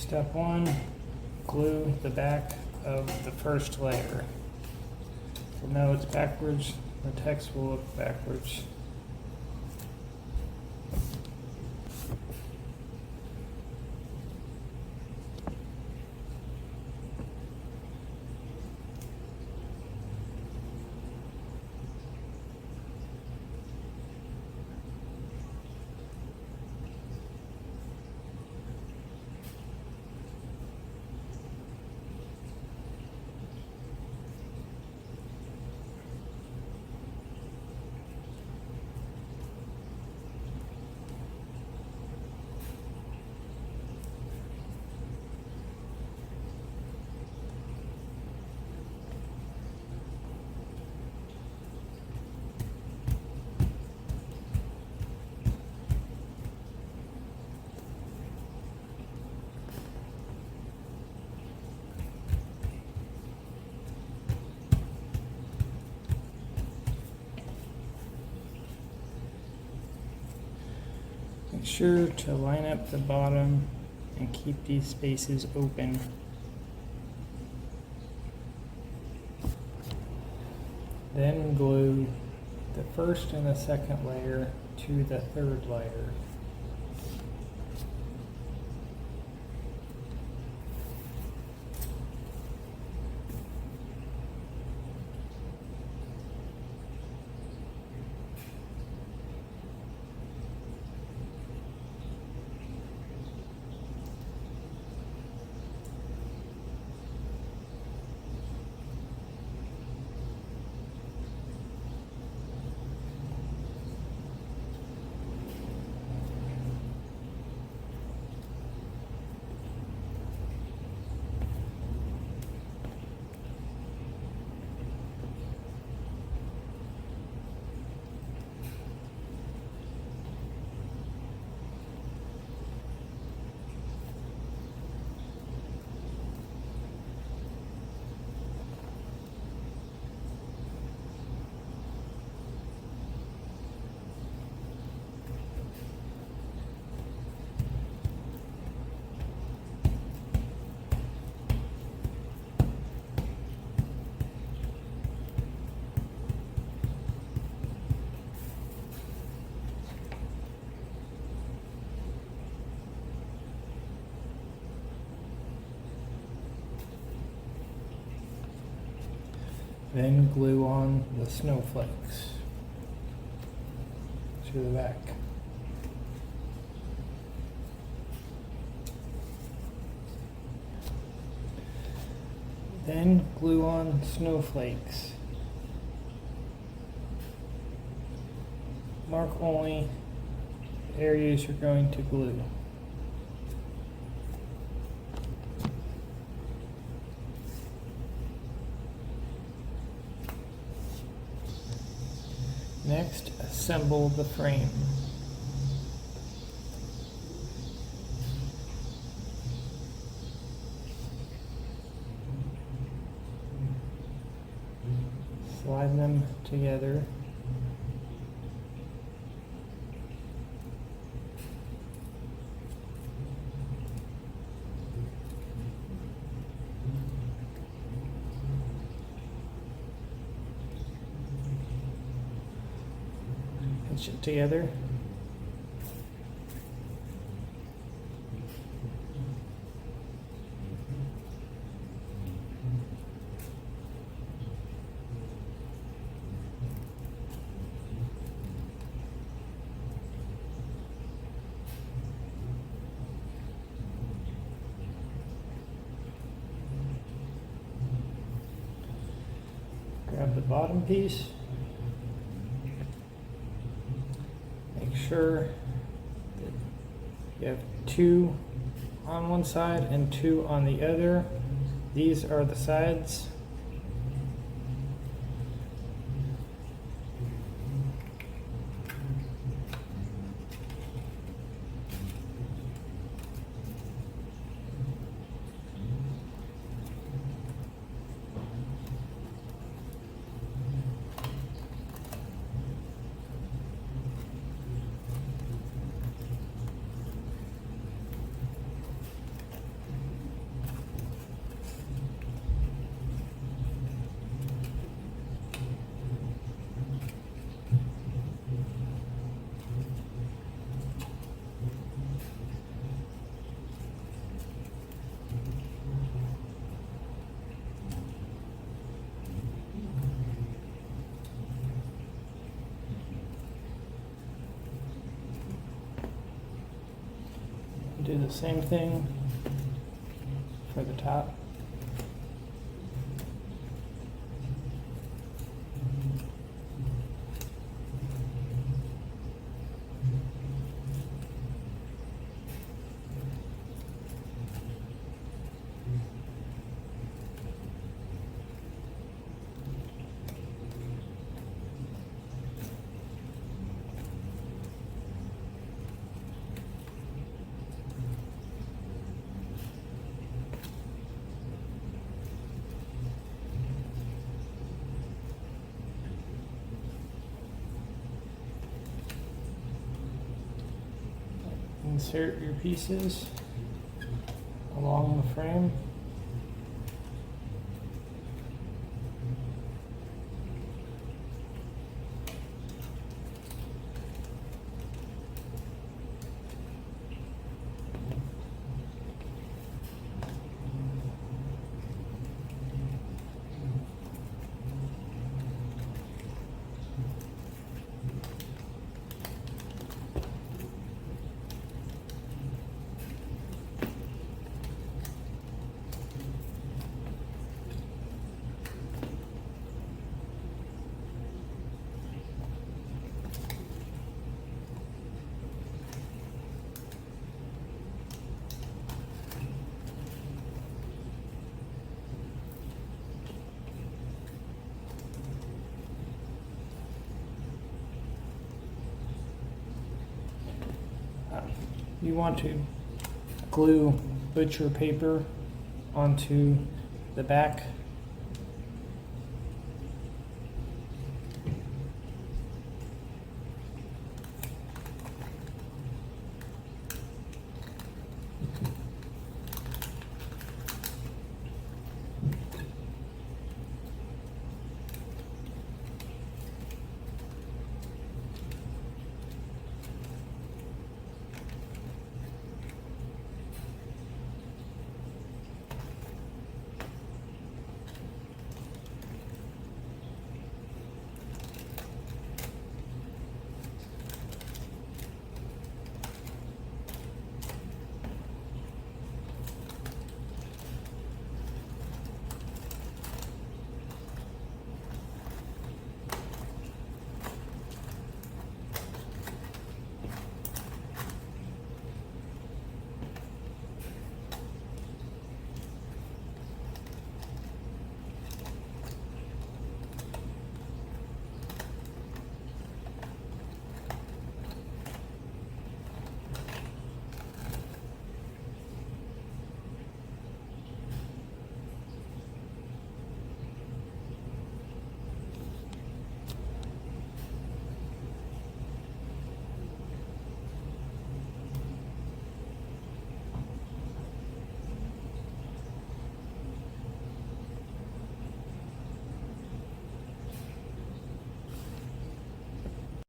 Step 1, glue the back of the first layer. So now it's backwards, the text will look backwards. Make sure to line up the bottom and keep these spaces open. Then glue the first and the second layer to the third layer. Then glue on the snowflakes to the back. Then glue on snowflakes. Mark only the areas you're going to glue. Next, assemble the frame. Slide them together. Pinch it together. Grab the bottom piece. Make sure that you have 2 on one side and 2 on the other. These are the sides. Do the same thing for the top. Insert your pieces along the frame. You want to glue butcher paper onto the back